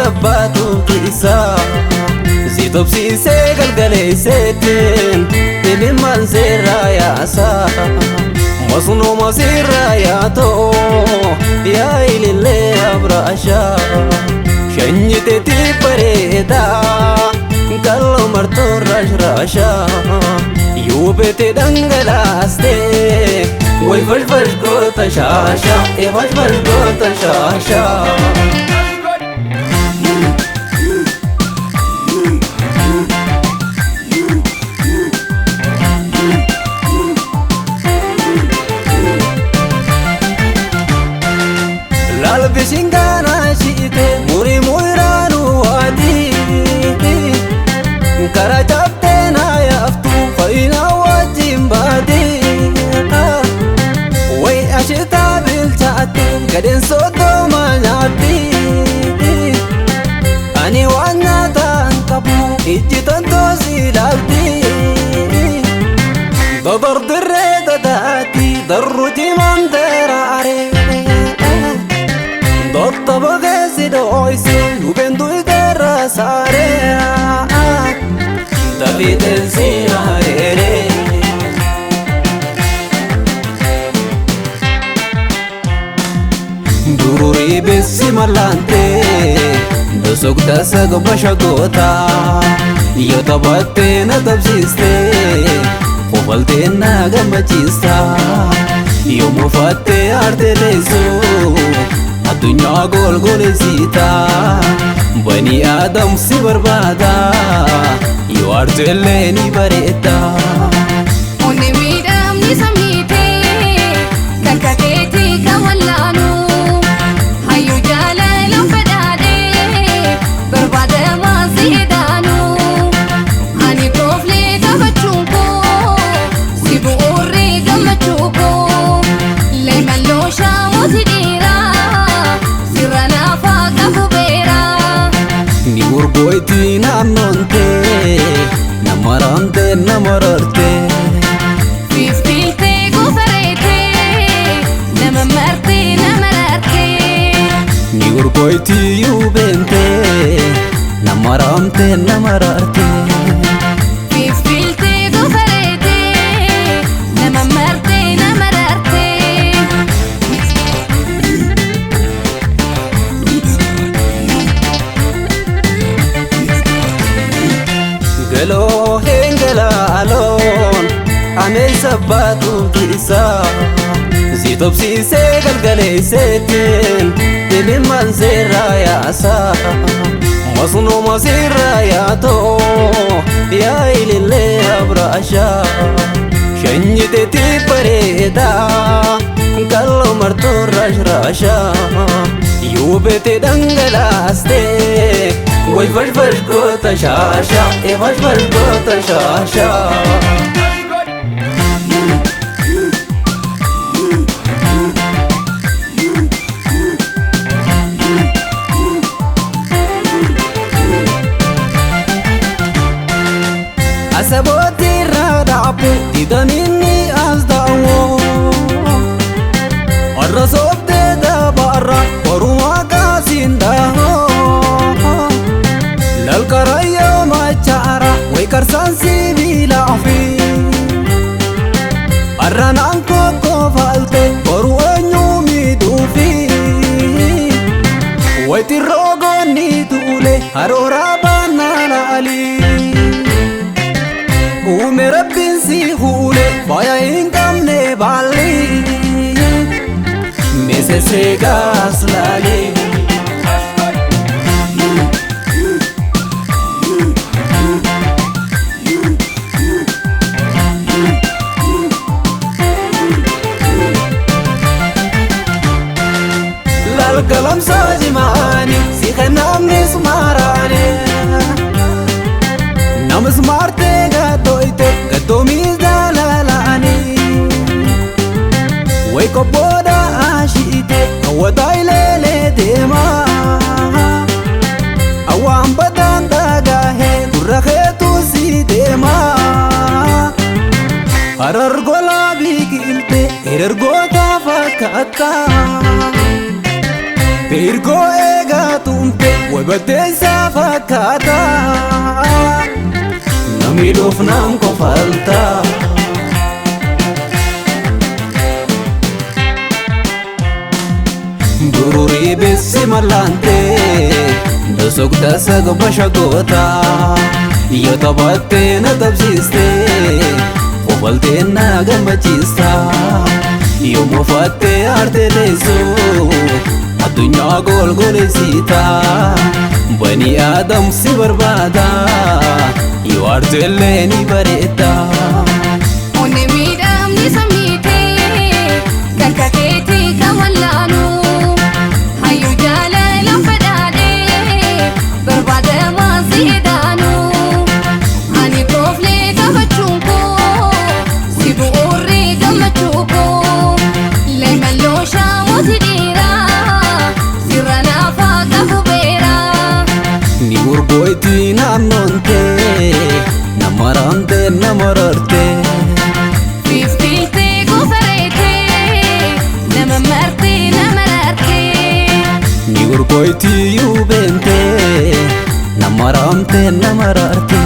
sabbatu kisa Zitopsise galgalesetin Iliman zirayasa Masno masirayato Ya ilile abrasha Shanyite ti pareda Kallo marto rasha Yubete dangalaste Way vash gota shasha E vash gota shasha Bisingana shite muri muiranu wadi Kara chapte na yaftu faina wajimbadi Way ashita bilchati gaden soto manyati Ani wana tankabu ijitan tosi lalti Dadar dirre dadati darruti mandarare Dotta bagasi doisi ubendu terra sarea Davide zinare Dururi bessi malante Dosokta sagbasha gota Yo tabatte na tabsiste Fofalte na gamachista Yo mufatte arte lezo Adunya gol golesita Bani Adam si barbada You are teleni bareta Unni midam ni samite Kakateti kawallanu Hayu jalalo fedade Barbada mazidanu Ani kofle tabachuko Sibu urri gamachuko Layman lo shawotidira Ni urgoiti namnonte Namarante namararte Fiftilte gufarete Namamarte namararte Ni urgoiti yubente Namarante namararte Fiftilte gufarete Namamarte namararte Galo hengala alon Amel sabbatu kisa Zitopsise galgalesetin Iliman zirayasa Masno masirayato Ya ilile abrasha Shanyite ti pareda Kallo marto rasha Yubete dangalaste Way vash gota shasha E vash gota shasha Asaboti radapu Tidamini azdawo Arrasobte da barra Waruma kasindaho Lalkaraya machara Way karsan sibila afi Arranan koko falte Waru enyu midufi Way tirogo ni tule Harora banana ali Ume rabbin si hule Baya inkamne bali Mese se gas lali Lalkalam sajimani Si khanam nismarani Nam smarte gatoite Gatomis dalalani Way koboda ashite Awataile le dema Awam badan dagahe Kurrakhetu si dema Harar gola biqilte Erergota fakkatta Virgo gatumte Wabadesa fakata Namidoof nam kofalta Dururi bisi malante Dasokta sag bashagota Yo tabatte na tabsiste Kofalte na gamachista Yo mofatte arte leso Adunya gol golesita Bani Adam si barbada Yo arte leni bareta Onne midam ni samite Kakaketi kawallanu Hayu jalalam fadade Barbada masidanu Ani profle kabachunko Sibu urri gamachuko Lemalo shamotidira Sirana faqa hubera Ni urgoyti naannonte Namarante namararte Fiftilte gufarete Namamarte namararte Ni urgoyti yubente Namarante namararte